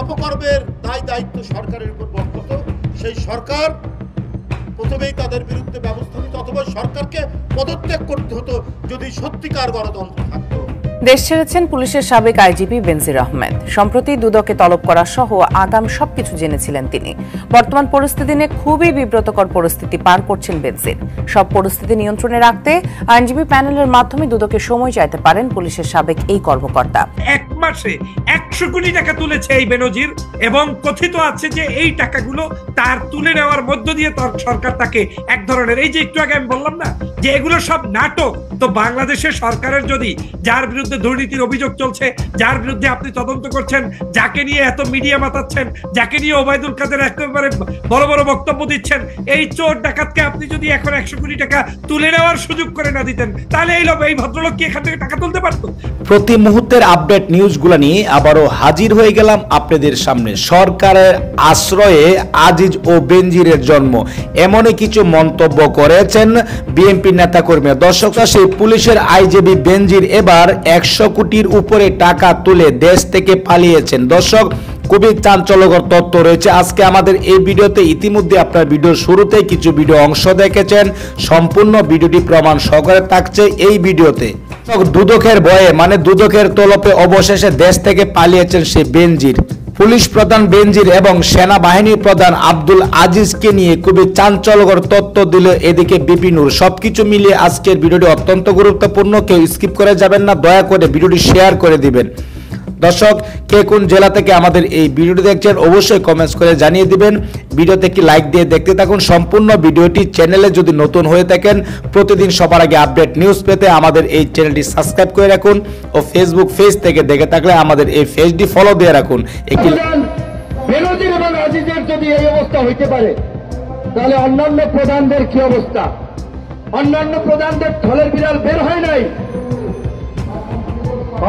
অপকর্মের দায় দায়িত্ব সরকারের উপর বর্তত। সেই সরকার প্রথমেই তাদের বিরুদ্ধে ব্যবস্থা নিত, অথবা সরকারকে পদত্যাগ করতে হতো যদি সত্যিকার গণতন্ত্র থাকতো। দেশ ছেড়েছেন পুলিশের সাবেক আইজিপি বেনজির আহমেদ। সম্প্রতি দুদকে তলব করা সহ আগাম সবকিছু জেনেছিলেন তিনি। বর্তমান পরিস্থিতি নিয়ে খুবই বিব্রতকর পরিস্থিতি পার করছেন বেনজির। সব পরিস্থিতি নিয়ন্ত্রণে রাখতে আইনজীবী প্যানেলের মাধ্যমে দুদকে সময় চাইতে পারেন পুলিশের সাবেক এই কর্মকর্তা। এক মাসে 100 কোটি টাকা তুলেছে এই বেনজির, এবং কথিত আছে যে এই টাকাগুলো তার তুলে নেওয়ার মধ্য দিয়ে তার সরকার তাকে এক ধরনের, এই যে একটু আগে আমি বললাম না যে এগুলো সব নাটক, তো বাংলাদেশের সরকারের যদি যার বিরুদ্ধে দুর্নীতির অভিযোগ চলছে, যার বিরুদ্ধে আপনি তদন্ত করছেন, যাকে নিয়ে এত মিডিয়া মাতাচ্ছেন, যাকে নিয়ে ওবায়দুল কাদের একেবারে বড় বড় বক্তব্য দিচ্ছেন, এই চোর ডাকাতকে আপনি যদি এখন 100 কোটি টাকা তুলে নেওয়ার সুযোগ করে না দিতেন, তাহলে এই ভদ্রলোক কি এখান থেকে টাকা তুলতে পারতো? প্রতি মুহূর্তের আপডেট নিউজগুলো নিয়ে আবারও হাজির হয়ে গেলাম আপনাদের সামনে। সরকারের আশ্রয়ে আজিজ ও বেনজিরের জন্ম, এমনই কিছু মন্তব্য করেছেন বিএনপি নেতাকর্মীরা। দর্শক, সেই পুলিশের আইজিপি বেনজির এবার 100 কোটির উপরে টাকা তুলে দেশ থেকে পালিয়েছেন। দর্শক, খুবই চাঞ্চল্যকর তথ্য রয়েছে আজকে আমাদের এই ভিডিওতে। ইতিমধ্যে আপনার ভিডিওর শুরুতে কিছু ভিডিও অংশ দেখেছেন, সম্পূর্ণ ভিডিওটি প্রমাণ সহকারে থাকছে এই ভিডিওতে। দুদকের ভয়ে, মানে দুদকের তলবে অবশেষে দেশ থেকে পালিয়েছেন সে বেনজির। পুলিশ প্রধান বেনজির এবং সেনাবাহিনীর প্রধান আব্দুল আজিজকে নিয়ে খুবই চাঞ্চল্যকর তথ্য দিল এদিকে বিপিনুর। সবকিছু মিলিয়ে আজকের ভিডিওটি অত্যন্ত গুরুত্বপূর্ণ, কেউ স্কিপ করে যাবেন না, দয়া করে ভিডিওটি শেয়ার করে দিবেন। দর্শক, কে কোন জেলা থেকে আমাদের এই ভিডিওটি দেখছেন অবশ্যই কমেন্টস করে জানিয়ে দিবেন। ভিডিওতে একটি লাইক দিয়ে দেখতে থাকুন সম্পূর্ণ ভিডিওটি। চ্যানেলে যদি নতুন হয়ে থাকেন, প্রতিদিন সবার আগে আপডেট নিউজ পেতে আমাদের এই চ্যানেলটি সাবস্ক্রাইব করে রাখুন, ও ফেসবুক পেজ থেকে দেখে থাকলে আমাদের এই পেজটি ফলো দিয়ে রাখুন। একটি বেনজির এবং আজিজের যদি এই অবস্থা হইতে পারে, তাহলে অন্যান্য প্রধানদের কি অবস্থা? অন্যান্য প্রধানদের ঢলের বিড়াল বের হয় নাই,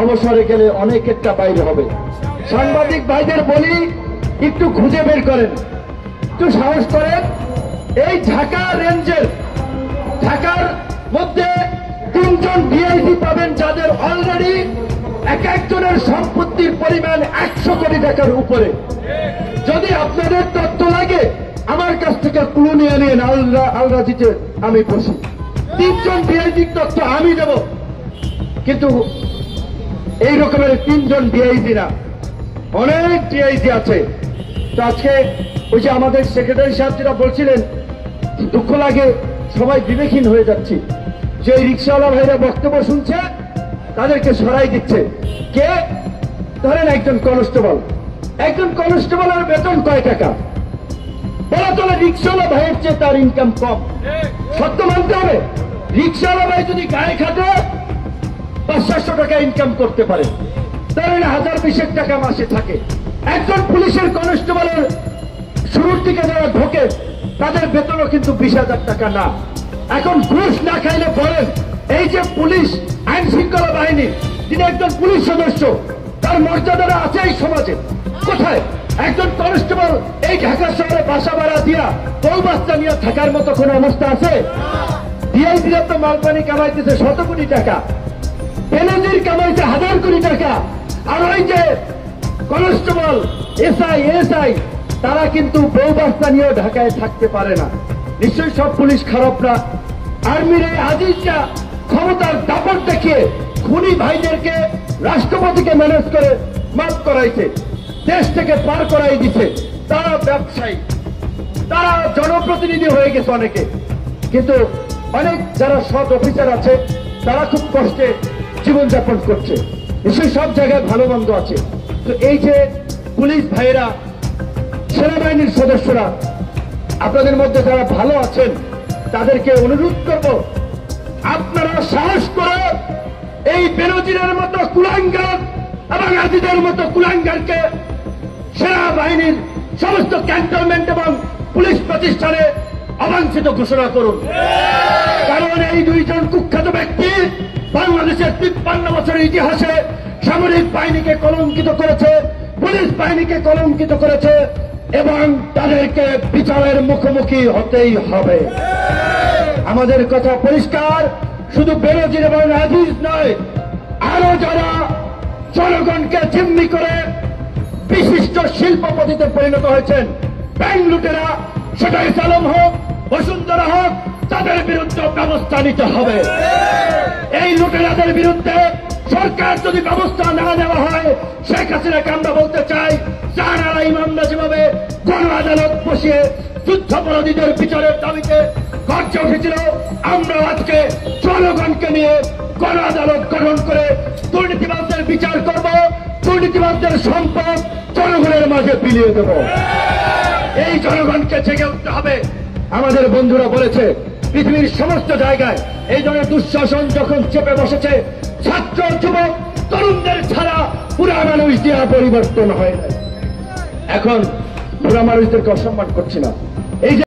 অবসরে গেলে অনেকেরটা বাইরে হবে। সাংবাদিক ভাইদের বলি, একটু খুঁজে বের করেন, একটু সাহস করেন। এই ঢাকা রেঞ্জের, ঢাকার মধ্যে 3 জন ডিআইজি পাবেন যাদের অলরেডি এক একজনের সম্পত্তির পরিমাণ 100 কোটি টাকার উপরে। যদি আপনাদের তথ্য লাগে আমার কাছ থেকে ক্লু নিয়ে নিন, আলরাজিতে আমি বসি, 3 জন ডিআইজির তথ্য আমি দেব। কিন্তু এই রকমের 3 জন ডিআইজি না, অনেক ডিআইজি আছে। তো আজকে ওই যে আমাদের সেক্রেটারি সাহেব যেটা বলছিলেন, দুঃখ লাগে, সবাই বিবেকহীন হয়ে যাচ্ছি, যে রিক্সাওয়ালা ভাইরা বক্তব্য শুনছে তাদেরকে সরাই দিচ্ছে। কে? ধরেন একজন কনস্টেবলের বেতন কয় টাকা? বলা চলে রিক্সাওয়ালা ভাইয়ের চেয়ে তার ইনকাম কম, সত্য মানতে হবে। রিক্সাওয়ালা ভাই যদি গায়ে খাটে 500-700 টাকা ইনকাম করতে পারে, তাহলে 1000-20 টাকা মাসে থাকে। একজন পুলিশের কনস্টেবলের শুরুর দিকে যারা ঢোকে তাদের বেতনও কিন্তু 20,000 টাকা না। এখন ঘুষ না খাইলে বলেন, এই যে পুলিশ আইন শৃঙ্খলা বাহিনী, তিনি একজন পুলিশ সদস্য, তার মর্যাদাটা আছে এই সমাজে কোথায়? একজন কনস্টেবল এই ঢাকা শহরে বাসা ভাড়া দিয়া বউ বাচ্চা নিয়ে থাকার মতো কোন অবস্থা আছে? ডিআইজিরা তো মালপানি কামাইতেছে 100 কোটি টাকা, বেনজির কামাইছে 1000 কোটি টাকা, আর ওই যে কনস্টেবল এসআই তারা কিন্তু বউ বাচ্চা নিয়েও ঢাকায় থাকতে পারে না। নিশ্চয়ই সব পুলিশ খারাপ না। আর্মির এই আজিজরা ক্ষমতার দাপট দেখিয়ে খুনি ভাইদেরকে রাষ্ট্রপতিকে ম্যানেজ করে মাফ করাইছে, দেশ থেকে পার করাই দিছে। তারা ব্যবসায়ী, তারা জনপ্রতিনিধি হয়ে গেছে অনেকে, কিন্তু অনেক যারা সৎ অফিসার আছে তারা খুব কষ্টে জীবনযাপন করছে। নিশ্চয়ই সব জায়গায় ভালো মন্দ আছে। তো এই যে পুলিশ ভাইয়েরা, সেনাবাহিনীর সদস্যরা, আপনাদের মধ্যে যারা ভালো আছেন তাদেরকে অনুরোধ করব, আপনারা সাহস করে এই বেনজিরের মতো কুলাঙ্গার এবং আজিজের মতো কুলাঙ্গারকে সেনাবাহিনীর সমস্ত ক্যান্টনমেন্ট এবং পুলিশ প্রতিষ্ঠানে অবাঞ্ছিত ঘোষণা করুন। কারণ এই 2 জন কুখ্যাত ব্যক্তি বাংলাদেশের 53 বছরের ইতিহাসে সামরিক বাহিনীকে কলঙ্কিত করেছে, পুলিশ বাহিনীকে কলঙ্কিত করেছে, এবং তাদেরকে বিচারের মুখোমুখি হতেই হবে। আমাদের কথা পরিষ্কার, শুধু বেনজির এবং আজিজ নয়, আরো যারা জনগণকে জিম্মি করে বিশিষ্ট শিল্পপতিতে পরিণত হয়েছেন। ব্যাংক লুটেরা, সেটা আলম হোক, বসুন্ধরা হোক, তাদের বিরুদ্ধে ব্যবস্থা নিতে হবে। এই লুটেরাদের বিরুদ্ধে সরকার যদি ব্যবস্থা না নেওয়া হয়, শেখ হাসিনাকে আমরা বলতে চাই, জানারা ইমামরা যেভাবে গণ আদালত বসিয়ে যুদ্ধাপরাধীদের বিচারের দাবিতে গর্জে উঠেছিল, আমরা আজকে জনগণকে নিয়ে গণ আদালত গঠন করে দুর্নীতিবাদদের বিচার করব, দুর্নীতিবাদদের সম্পদ জনগণের মাঝে বিলিয়ে দেব। এই জনগণকে জেগে উঠতে হবে। আমাদের বন্ধুরা বলেছে, পৃথিবীর সমস্ত জায়গায় এই ধরনের দুঃশাসন যখন চেপে বসেছে, ছাত্র যুবক তরুণদের ছাড়া বুড়া মানুষ দিয়া পরিবর্তন হয় না। এখন বুড়া মানুষদেরকে অসম্মান করছি না। এই